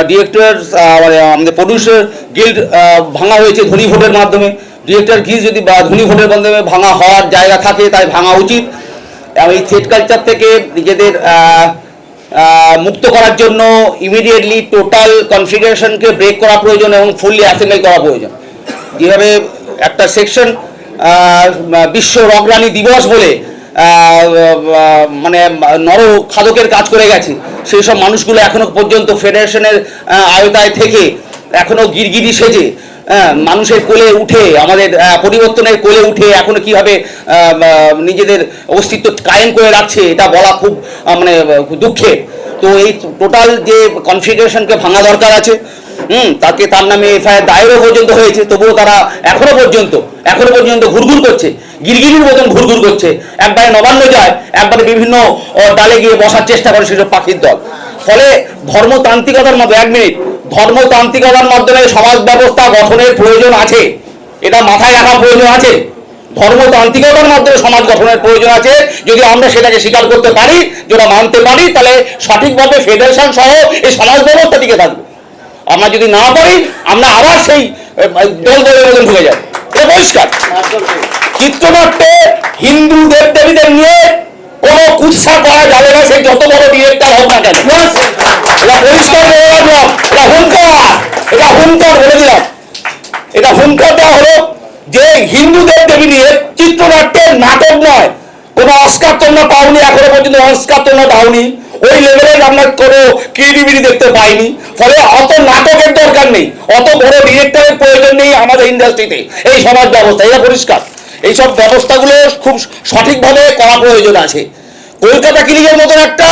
Director মানে আমাদের producer guild ভাঙা হয়েছে ধনী ভোটের মাধ্যমে। ডিরেক্টর গিল্ড যদি ধনী ভোটের মাধ্যমে ভাঙা হওয়ার জায়গা থাকে তাই ভাঙা উচিত। এই থ্রেট কালচার থেকে নিজেদের মুক্ত করার জন্য ইমিডিয়েটলি টোটাল কনফিগারেশনকে ব্রেক করা প্রয়োজন এবং ফুললি অ্যাসেম্বল করা প্রয়োজন। যেভাবে একটা সেকশন বিশ্ব রগরানি দিবস বলে মানে খাদকের কাজ করে গেছে, সেই সব মানুষগুলো এখনো পর্যন্ত ফেডারেশনের আওতায় থেকে এখনো গিরগিরি সেজে মানুষের কোলে উঠে, আমাদের পরিবর্তনের কোলে উঠে এখনো কিভাবে নিজেদের অস্তিত্ব কায়েম করে রাখছে, এটা বলা খুব মানে দুঃখের। তো এই টোটাল যে কনফিগারেশনকে ভাঙা দরকার আছে। তার নামে এফআইআর দায়েরও পর্যন্ত হয়েছে, তবুও তারা এখনো পর্যন্ত ঘুরঘুর করছে, গিরগিরির মতন ঘুরঘুর করছে। একবারে নবান্ন যায়, একবারে বিভিন্ন ডালে গিয়ে বসার চেষ্টা করে সেসব পাখির দল। ফলে ধর্মতান্ত্রিকতার মাধ্যমে সমাজ ব্যবস্থা গঠনের প্রয়োজন আছে, এটা মাথায় রাখার প্রয়োজন আছে। ধর্মতান্ত্রিকতার মাধ্যমে সমাজ গঠনের প্রয়োজন আছে। যদি আমরা সেটাকে স্বীকার করতে পারি, যেটা মানতে পারি, তাহলে সঠিকভাবে ফেডারেশন সহ এই সমাজ ব্যবস্থা টিকে থাকবে। আমরা যদি না পারি, আমরা আবার সেই দল মতন ঢুকে যাব। এটা পরিষ্কার। চিত্রনাট্যে হিন্দু দেবদেবীদের নিয়ে কোনো কুৎসা করা যাবে না, সে যত বড় ডিরেক্টর হোক না কেন। এটা পরিষ্কার বলে রাখলাম, এটা হুঙ্কার বলে দিলাম। এটা হুঙ্কার দেওয়া হলো যে হিন্দু দেবদেবী নিয়ে চিত্রনাট্যের নাটক নয়। কোনো অস্কার তোমরা পাওনি, এখনো পর্যন্ত অস্কার তোমরা পাওনি, ওই লেভেলের আমরা কোনো ক্রিয়েটিভিটি দেখতে পাইনি। ফলে অত নাটকের দরকার নেই, অত বড় ডিরেক্টরের প্রয়োজন নেই আমাদের ইন্ডাস্ট্রিতে। এই সমাজ ব্যবস্থা এটা পরিষ্কার। এইসব ব্যবস্থাগুলো খুব সঠিকভাবে করা প্রয়োজন আছে। কলকাতা ক্লিকের মতন একটা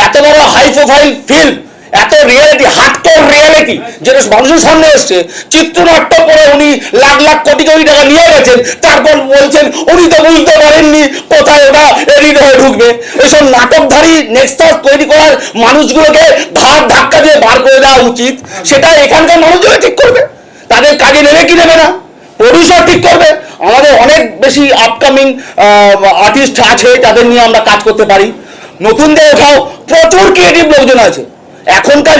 এত বড় হাই প্রোফাইল ফিল্ম, এত রিয়েলিটি, হার্ডকোর রিয়েলিটি যেটা মানুষের সামনে এসছে, চিত্রনাট্য করে উনি লাখ লাখ কোটি কোটি টাকা নিয়ে গেছেন, তারপর বলছেন উনি তো বুঝতে পারেননি কোথায় ওটা এডিট হয়ে ঢুকবে। এইসব নাটকধারী নেক্সাস তৈরি করার মানুষগুলোকে ধাক্কা দিয়ে বার করে দেওয়া উচিত। সেটা এখানকার মানুষগুলো ঠিক করবে, তাদের কাজে নেবে কি নেবে না প্রডিউসার ঠিক করবে। আমাদের অনেক বেশি আপকামিং আর্টিস্ট আছে, তাদের নিয়ে আমরা কাজ করতে পারি। নতুনদের ওঠাও, প্রচুর ক্রিয়েটিভ লোকজন আছে। এখনকার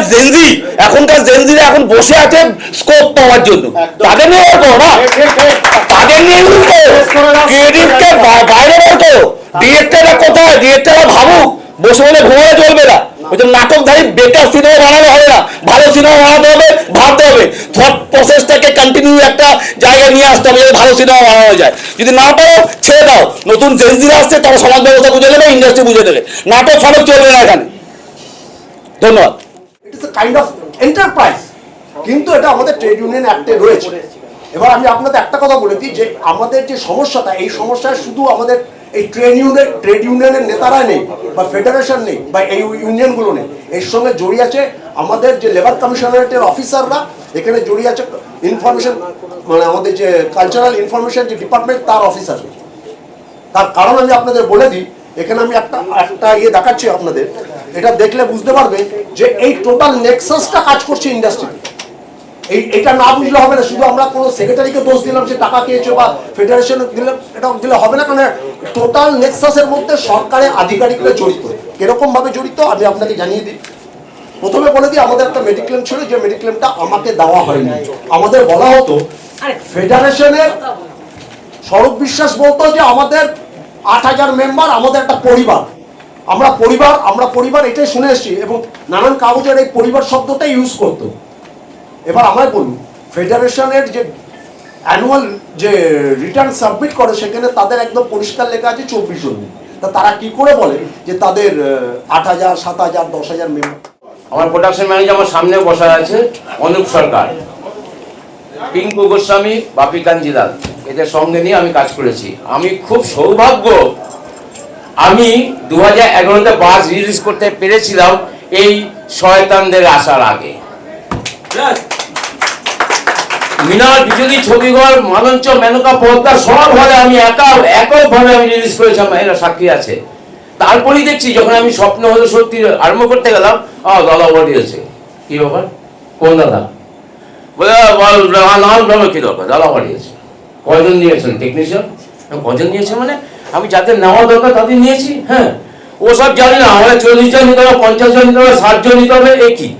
জেনজিরা এখন বসে আছে স্কোপ পাওয়ার জন্য, তাদের নিয়ে বের করো না, তাদের নিয়ে ক্রিয়েটিভকে বাইরে বের করো। ডিরেক্টররা কোথায়? ডিরেক্টররা ভাবুক, বসে বলে ঘুমালে চলবে না। ওই জন্য নাটকধারী বেকার সিনেমা বানানো হবে না, ভালো সিনেমা বানাতে হবে, ভাবতে হবে, থট প্রসেসটাকে কন্টিনিউ একটা জায়গায় নিয়ে আসতে হবে যাতে ভালো সিনেমা বানানো যায়। যদি না পারো ছেড়ে দাও, নতুন জেনজিরা আসছে, তারা সমাজ ব্যবস্থা বুঝে নেবে, ইন্ডাস্ট্রি বুঝে নেবে। নাটক ফাটক চলবে না এখানে। ধন্যবাদ। It is a kind of enterprise, কিন্তু এটা আমাদের ট্রেড ইউনিয়ন অ্যাক্টে রয়েছে। এবার আমি আপনাদের একটা কথা বলে দিই যে আমাদের যে সমস্যাটা, এই সমস্যায় শুধু আমাদের এই ট্রেড ইউনিয়নের নেতারা নেই, বা ফেডারেশন নেই, বা এই ইউনিয়নগুলো নেই। এর সঙ্গে জড়িয়ে আছে আমাদের যে লেবার কমিশনারেটের অফিসাররা, এখানে জড়িয়ে আছে ইনফরমেশন, মানে আমাদের যে কালচারাল ইনফরমেশন যে ডিপার্টমেন্ট, তার অফিসার। তার কারণ আমি আপনাদের বলে দিই, এখানে আমি একটা দেখাচ্ছি আপনাদের। এটা দেখলে বুঝতে পারবে যে এই টোটাল নেক্সাসটা কাজ করছে ইন্ডাস্ট্রিতে। এটা না বুঝলে হবে না। শুধু আমরা কোনো সেক্রেটারিকে দোষ দিলাম সে টাকা খেয়েছে, বা ফেডারেশন দিলাম, এটা দিলে হবে না। কারণ টোটাল নেক্সাসের মধ্যে সরকারের আধিকারিকরা জড়িত। কিরকম ভাবে জড়িত আমি আপনাকে জানিয়ে দিই। প্রথমে বলে দিই, আমাদের একটা মেডিক্লেম ছিল, যে মেডিক্লেমটা আমাকে দেওয়া হয়নি। আমাদের বলা হতো, ফেডারেশনের স্বরূপ বিশ্বাস বলতো যে আমাদের ৮,০০০ মেম্বার, আমাদের একটা পরিবার, আমরা পরিবার এটাই শুনে এসেছি, এবং নানান কাগজের এই পরিবার শব্দটা ইউজ করতো। এবার আমায় বলুন, ফেডারেশনের যে অ্যানুয়াল যে রিটার্ন সাবমিট করে, সেখানে তাদের একদম পরিষ্কার লেখা আছে ২৪ জন। তা তারা কি করে বলে যে তাদের ৮,০০০, ৭,০০০, ১০,০০০ মেম্বার? আমার প্রোডাকশন ম্যানেজার আমার সামনে বসা আছে, অনুপ সরকার, পিঙ্কু গোস্বামী, বাপি কাঞ্জিলাল, এদের সঙ্গে নিয়ে আমি কাজ করেছি। আমি খুব সৌভাগ্য, আমি 2011-তে বাস রিলিজ করতে পেরেছিলাম এই শয়তানদের আসার আগে। মিনার, বিজলি, ছবিঘর, মালঞ্চ, মেনকা, পদ্মা সব হলে আমি এককভাবে আমি রিলিজ করেছিলাম, এরা সাক্ষী আছে। তারপরেই দেখছি যখন আমি স্বপ্ন হলো সত্যি আরম্ভ করতে গেলাম, দাদা পাঠিয়েছে। কি ব্যাপার? কোন দাদা? বলে নাম কি দরকার? দাদা পাঠিয়েছে। কয়জন নিয়েছেন টেকনিশিয়ান? কজন নিয়েছে মানে আমি যাদের নেওয়া দরকার তাদের নিয়েছি। হ্যাঁ, ও সব জানি না, আমাদের 40 জন নিতে হবে, 50 জন নিতে হবে, 60 জন নিতে হবে, একই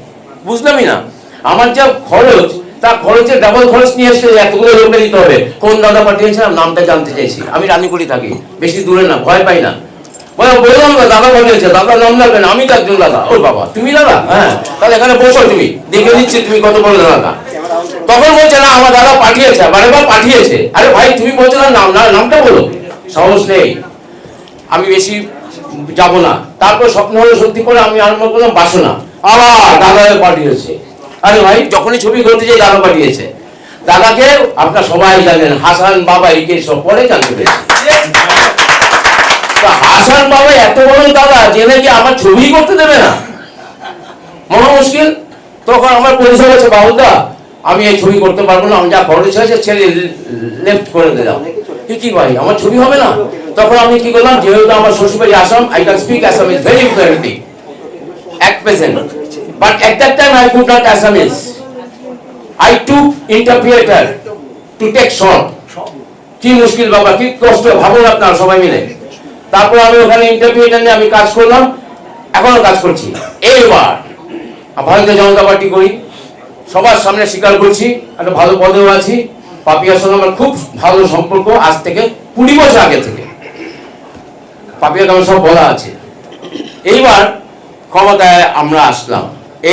বুঝলামই না। আমার যা খরচ, তার খরচের ডাবল খরচ নিয়ে এসে এতগুলো লোককে দিতে হবে। কোন দাদা পাঠিয়েছিলাম নামটা জানতে চাইছি। আমি রানীকুড়ি থাকি, বেশি দূরে না, ভয় পাই না। বললাম না দাদা পাঠিয়েছে, দাদা নাম লাগবেন, আমি তো একজন দাদা। ও বাবা তুমি দাদা? হ্যাঁ, তাহলে এখানে বসো, তুমি দেখে দিচ্ছি তুমি কত বড় দাদা। তখন বলছে না আমার দাদা পাঠিয়েছে, বারেবার পাঠিয়েছে। আরে ভাই তুমি বলছো না নামটা বলো, সাহস নেই। আমি বেশি যাব না। তারপর স্বপ্ন হলো সত্যি করে আমি আরম্ভ করলাম বাসনা, আবার দাদা পাঠিয়েছে। আরে ভাই যখনই ছবি করতে যাই দাদা পাঠিয়েছে। দাদাকে আপনারা সবাই জানেন, হাসান বাবা, একে সব পরে জানতে পেরেছি। হাসান বাবা এত বড় দাদা যে নাকি আমার ছবি করতে দেবে না, মহা মুশকিল। তখন আমার পরিচয় হচ্ছে, বাবুদা আমি এই ছবি করতে পারবো না, আমি যা খরচ হয়েছে ছেড়ে লেফট করে দিলাম। কি ভাই আমার ছবি হবে না? তখন আমি কি করলাম, যেহেতু আমার শ্বশুরবাড়ি Assam, I can speak Assamese very fluently at present, but at that time I could not Assamese. I took interpreter to take short. কি মুশকিল বাবা, কি কষ্ট ভাবুন আপনারা সবাই মিলে। তারপর আমি ওখানে ইন্টারপ্রিটার নিয়ে আমি কাজ করলাম, এখনো কাজ করছি। এইবার ভারতীয় জনতা পার্টি করি, সবার সামনে স্বীকার করছি একটা ভালো পদেও আছি। পাপিয়ার সঙ্গে আমার খুব ভালো সম্পর্ক, আজ থেকে 20 বছর আগে থেকে পাপিয়াকে আমার সব বলা আছে। এইবার ক্ষমতায় আমরা আসলাম।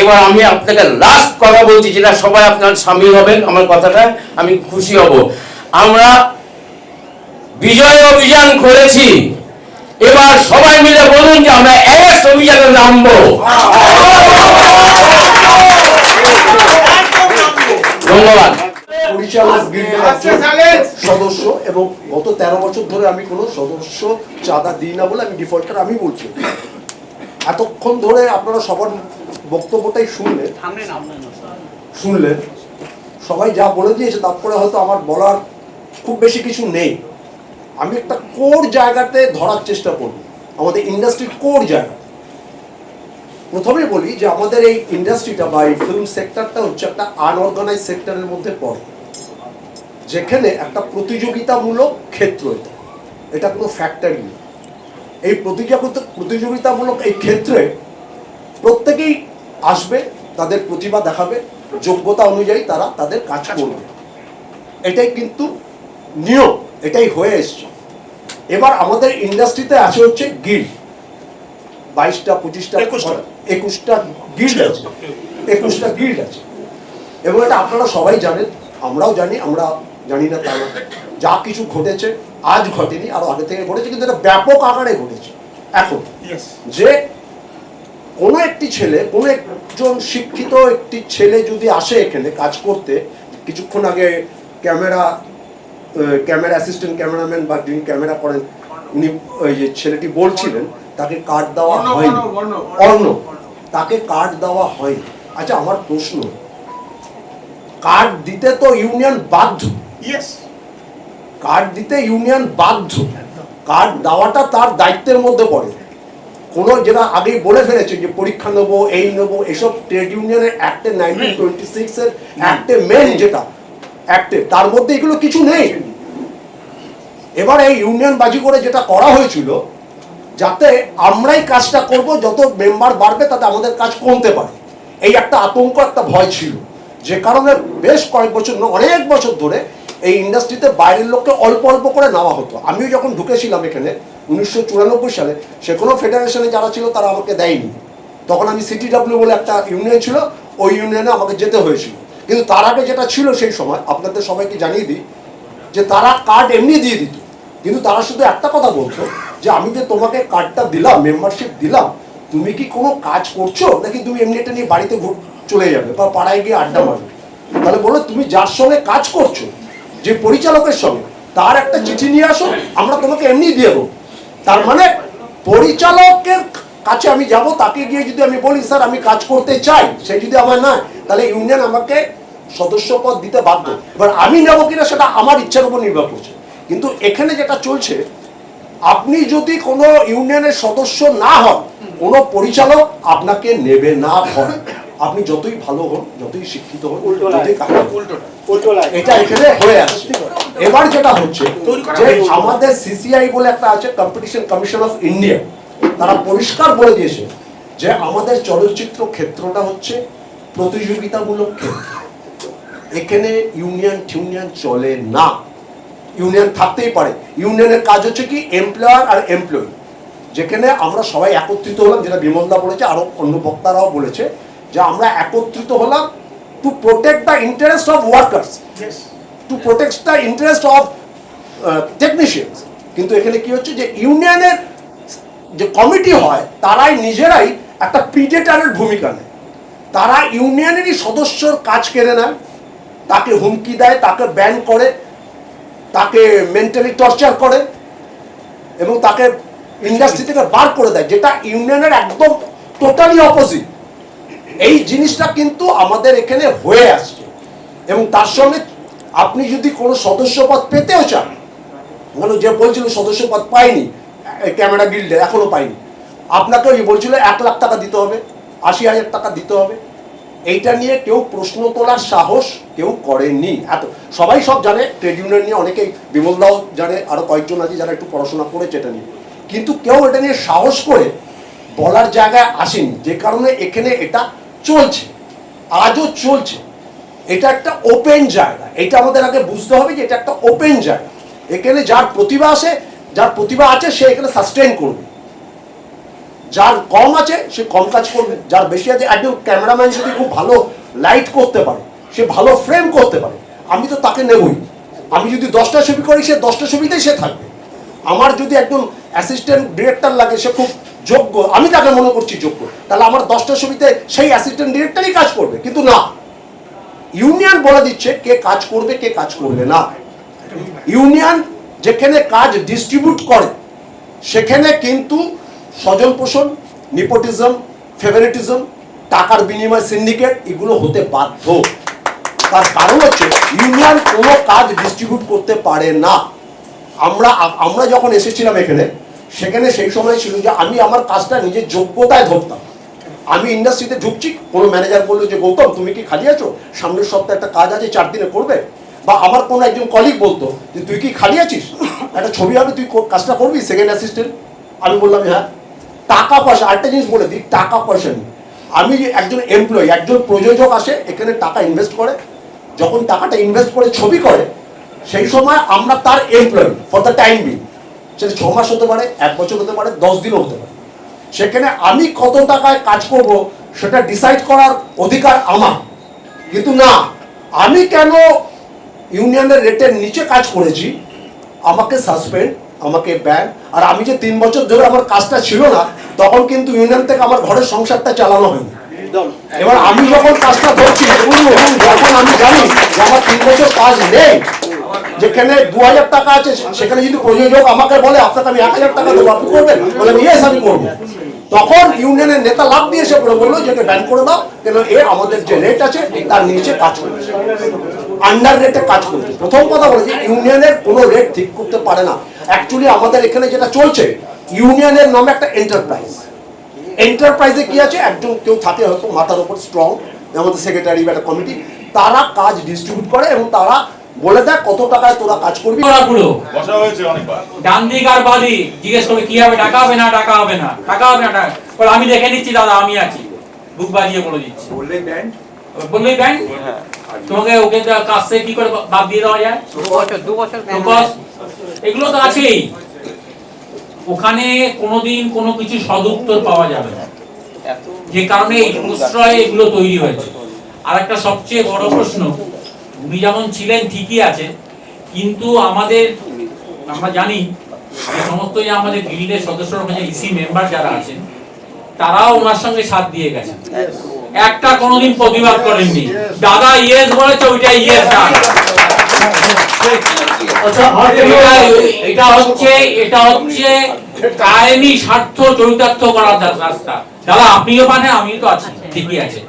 এবার আমি আপনাকে লাস্ট কথা বলছি, যেটা সবাই আপনার সামিল হবেন আমার কথাটা, আমি খুশি হব। আমরা বিজয় অভিযান করেছি, এবার সবাই মিলে বলুন যে আমরা অ্যারেস্ট অভিযানে নামবো। ধন্যবাদ। পরিচালক গিল্ডের সদস্য এবং গত 13 বছর ধরে আমি কোনো সদস্য চাঁদা দিই না বলে আমি ডিফল্টার, আমি বলছি। এতক্ষণ ধরে আপনারা সবার বক্তব্যটাই শুনলেন, সবাই যা বলে দিয়েছে তারপরে হয়তো আমার বলার খুব বেশি কিছু নেই। আমি একটা কোর জায়গাতে ধরার চেষ্টা করব, আমাদের ইন্ডাস্ট্রির কোর জায়গা। প্রথমে বলি যে আমাদের এই ইন্ডাস্ট্রিটা বা এই ফিল্ম সেক্টরটা হচ্ছে একটা আনঅর্গানাইজ সেক্টরের মধ্যে পড়ে, যেখানে একটা প্রতিযোগিতামূলক ক্ষেত্র। এটা কোনো ফ্যাক্টরি নেই। এই প্রতিযোগিতামূলক এই ক্ষেত্রে প্রত্যেকেই আসবে, তাদের প্রতিভা দেখাবে, যোগ্যতা অনুযায়ী তারা তাদের কাজ করবে। এটাই কিন্তু নিয়ম, এটাই হয়ে এসছে। এবার আমাদের ইন্ডাস্ট্রিতে আছে হচ্ছে গিল্ড, 22টা 25টা 21টা গিল্ড আছে, 21টা গিল্ড আছে। এবং এটা আপনারা সবাই জানেন, আমরাও জানি, আমরা জানি না তা না। যা কিছু ঘটেছে আজ ঘটেনি, আরো আগে থেকে ঘটেছে, কিন্তু এটা ব্যাপক আকারে ঘটেছে। এখন যে কোনো একটি ছেলে, কোনো একজন শিক্ষিত একটি ছেলে যদি আসে এখানে কাজ করতে, কিছুক্ষণ আগে ক্যামেরা অ্যাসিস্ট্যান্ট ক্যামেরাম্যান বা যিনি ক্যামেরা করেন উনি ওই যে ছেলেটি বলছিলেন তাকে কার্ড দেওয়া হয়নি, অর্ণব, তাকে কার্ড দেওয়া হয়নি। আচ্ছা আমার প্রশ্ন, কার্ড দিতে তো ইউনিয়ন বাধ্য, কার্ড দিতে ইউনিয়ন বাধ্য, কার্ড দেওয়াটা তার দায়িত্বের মধ্যে পড়ে। কোনো যেটা আগেই বলে ফেলেছে যে পরীক্ষা নেবো, এই নেবো, এসব ট্রেড ইউনিয়নের অ্যাক্টে 1926 এর অ্যাক্টে মেন যেটা অ্যাক্টে, তার মধ্যে এগুলো কিছু নেই। এবার এই ইউনিয়ন বাজি করে যেটা করা হয়েছিল, যাতে আমরাই কাজটা করব, যত মেম্বার বাড়বে তাতে আমাদের কাজ কমতে পারে, এই একটা আতঙ্ক, একটা ভয় ছিল। যে কারণে বেশ কয়েক বছর, অনেক বছর ধরে এই ইন্ডাস্ট্রিতে বাইরের লোককে অল্প অল্প করে নেওয়া হতো। আমিও যখন ঢুকেছিলাম এখানে 1994 সালে, সে কোনো ফেডারেশনে যারা ছিল তারা আমাকে দেয়নি। তখন আমি CTW বলে একটা ইউনিয়ন ছিল, ওই ইউনিয়নে আমাকে যেতে হয়েছিল। কিন্তু তার আগে যেটা ছিল সেই সময়, আপনাদের সবাইকে জানিয়ে দিই, যে তারা কার্ড এমনি দিয়ে দিত, কিন্তু তারা শুধু একটা কথা বলতো যে আমি যে তোমাকে কার্ডটা দিলাম, মেম্বারশিপ দিলাম, তুমি কি কোনো কাজ করছো নাকি তুমি এমনি এটা নিয়ে বাড়িতে চলে যাবে বা পাড়ায় গিয়ে আড্ডা মারবে। তাহলে বলো তুমি যার সঙ্গে কাজ করছো, যে পরিচালকের সঙ্গে, তার একটা চিঠি নিয়ে আসো, আমরা তোমাকে এমনি দিয়ে দেবো। তার মানে পরিচালকের কাছে আমি যাব, তাকে গিয়ে যদি আমি বলি স্যার আমি কাজ করতে চাই, সে যদি আমার না, তাহলে ইউনিয়ন আমাকে সদস্য পদ দিতে বাধ্য। এবার আমি নেবো কিনা সেটা আমার ইচ্ছার উপর নির্ভর করছে। কিন্তু এখানে যেটা চলছে, আপনি যদি কোনো ইউনিয়নের সদস্য না হন, কোনো পরিচালক আপনাকে নেবে না। হন আপনি যতই ভালো হন, যতই শিক্ষিত হন, এটা এখানে হয়ে আসছে। এবার যেটা হচ্ছে যে আমাদের CCI বলে একটা আছে, কম্পিটিশন কমিশন অফ ইন্ডিয়া, তারা পরিষ্কার বলে দিয়েছে যে আমাদের চলচ্চিত্র ক্ষেত্রটা হচ্ছে প্রতিযোগিতামূলক ক্ষেত্র, এখানে ইউনিয়ন চলে না। ইউনিয়ন থাকতেই পারে, ইউনিয়নের কাজ হচ্ছে কি এমপ্লয়ার আর এমপ্লয়ি, যেখানে আমরা সবাই একত্রিত হলাম, যেটা বিমলদা বলেছে, আরো অন্য বক্তারাও বলেছে, যে আমরা একত্রিত হলাম to protect the interest of workers, to protect the interest of technicians. কিন্তু এখানে কি হচ্ছে যে ইউনিয়নের যে কমিটি হয় তারাই নিজেরাই একটা প্রিডেটারের ভূমিকা নেয়। তারা ইউনিয়নেরই সদস্যর কাজ কেড়ে নেয়, তাকে হুমকি দেয়, তাকে ব্যান করে, তাকে মেন্টালি টর্চার করে এবং তাকে ইন্ডাস্ট্রি থেকে বার করে দেয়, যেটা ইউনিয়নের একদম টোটালি অপোজিট। এই জিনিসটা কিন্তু আমাদের এখানে হয়ে আসছে এবং তার সঙ্গে আপনি যদি কোনো সদস্যপদ পেতেও চান, মানে যে বলছিল সদস্যপদ পাইনি ক্যামেরা গিল্ডে, এখনো পাইনি, আপনাকে ওই বলছিল 1 লাখ টাকা দিতে হবে, 80,000 টাকা দিতে হবে। এইটা নিয়ে কেউ প্রশ্ন তোলার সাহস কেউ করেনি। এত সবাই সব জানে, ট্রেড ইউনিয়ন নিয়ে অনেকেই, বিমলদাও জানে, আরো কয়েকজন আছে যারা একটু পড়াশোনা করেছে এটা নিয়ে, কিন্তু কেউ এটা নিয়ে সাহস করে বলার জায়গায় আসেনি, যে কারণে এখানে এটা চলছে, আজও চলছে। এটা একটা ওপেন জায়গা, এটা আমাদের আগে বুঝতে হবে যে এটা একটা ওপেন জায়গা। এখানে যার প্রতিভা আছে সে এখানে সাস্টেইন করবে, যার কম আছে সে কম কাজ করবে, যার বেশি আছে, একজন ক্যামেরাম্যান যদি খুব ভালো লাইট করতে পারে, সে ভালো ফ্রেম করতে পারে, আমি তো তাকে নেবই। আমি যদি 10টা ছবি করি, সে 10টা ছবিতেই সে থাকবে। আমার যদি একজন অ্যাসিস্ট্যান্ট ডিরেক্টর লাগে, সে খুব যোগ্য, আমি তাকে মনে করছি যোগ্য, তাহলে আমার 10টা ছবিতে সেই অ্যাসিস্ট্যান্ট ডিরেক্টরই কাজ করবে। কিন্তু না, ইউনিয়ন বলে দিচ্ছে কে কাজ করবে কে কাজ করবে না। ইউনিয়ন যেখানে কাজ ডিস্ট্রিবিউট করে সেখানে কিন্তু স্বজন পোষণ, নিপোটিজম, ফেভারিটিজম, টাকার বিনিময় সিন্ডিকেট, এগুলো হতে বাধ্য। তার কারণ হচ্ছে ইউনিয়ন কোনো কাজ ডিস্ট্রিবিউট করতে পারে না। আমরা যখন এসেছিলাম এখানে, সেখানে সেই সময় ছিল যে আমি আমার কাজটা নিজের যোগ্যতায় ধরতাম। আমি ইন্ডাস্ট্রিতে ঢুকছি, কোনো ম্যানেজার বললো যে গৌতম তুমি কি খালি আছো, সামনের সপ্তাহে একটা কাজ আছে 4 দিনে করবে, বা আমার কোনো একজন কলিগ বলতো যে তুই কি খালি আছিস, একটা ছবি হবে, তুই কাজটা করবি, সেকেন্ড অ্যাসিস্ট্যান্ট। আমি বললাম হ্যাঁ। টাকা পয়সা, আরেকটা জিনিস বলে দিই, টাকা পয়সা নেই। আমি একজন এমপ্লয়ি, একজন প্রযোজক আসে এখানে, টাকা ইনভেস্ট করে, যখন টাকাটা ইনভেস্ট করে ছবি করে, সেই সময় আমরা তার employee for the time being. সেটা 6 মাস হতে পারে, 1 বছর হতে পারে, 10 দিনও হতে পারে। সেখানে আমি কত টাকায় কাজ করব সেটা ডিসাইড করার অধিকার আমার। কিন্তু না, আমি কেন ইউনিয়নের রেটের নিচে কাজ করেছি, আমাকে সাসপেন্ড, আমাকে ব্যান। আর আমি যে 3 বছর ধরে আমার কাজটা ছিল না, তখন কিন্তু ইউনিয়ন থেকে আমার ঘরের সংসারটা চালানো হয়নি। এবার আমি যখন কাজটা ধরছি এবং যখন আমি জানি যে আমার 3 বছর কাজ নেই, যেখানে 2000 টাকা আছে, সেখানে যদি প্রযোজক আমাকে বলে আপনাকে আমি 1000 টাকা দেবো, আপনি করবেন, বলে ইয়েস আমি করবো, তখন ইউনিয়নের নেতা লাভ দিয়ে এসে বললো যে ব্যান করে দাও, কেন এ আমাদের যে রেট আছে তার নিচে কাজ করছে, আন্ডার রেটে কাজ করছে। প্রথম কথা বলেছি, ইউনিয়নের কোনো রেট ঠিক করতে পারে না। অ্যাকচুয়ালি আমাদের এখানে যেটা চলছে, ইউনিয়নের নামে একটা এন্টারপ্রাইজ। এন্টারপ্রাইজে কি আছে, একজন কেউ থাকে হয়তো মাথার উপর স্ট্রং, আমাদের সেক্রেটারি বা একটা কমিটি, তারা কাজ ডিস্ট্রিবিউট করে এবং তারা বলে দেয় কত টাকায় তোরা কাজ করবি। বসা হয়েছে অনেকবার, ডান দিক আর বাদি জিজ্ঞেস করবে কি হবে, টাকা হবে না, টাকা হবে না, টাকা হবে না, টাকা বলে আমি দেখে নিচ্ছি দাদা, আমি আছি, বুক বাজিয়ে বলে দিচ্ছি। বললেই ব্যাংক তোমাকে ওকে কাজ থেকে কি করে বাদ দিয়ে দেওয়া যায়? 2 বছর এগুলো তো আছেই। ওখানে কোনোদিন কোনো কিছু সদুত্তর পাওয়া যাবে না, যে কারণে এই প্রশ্রয় এগুলো তৈরি হয়েছে। আর একটা সবচেয়ে বড় প্রশ্ন, উনি যেমন ছিলেন ঠিকই আছে, কিন্তু আমরা জানি যে সমস্ত যে আমাদের গিল্ডের সদস্যরা, ইসি মেম্বার যারা আছেন, তারাও ওনার সঙ্গে সাথ দিয়ে গেছেন, একটা কোনোদিন প্রতিবাদ করেননি। দাদা ইয়েস বলেছে, ওইটা ইয়েস না। এটা হচ্ছে কায়েমি স্বার্থ চরিতার্থ করার রাস্তা। দাদা আপনিও পারেন, আমিও তো আছি, ঠিকই আছে।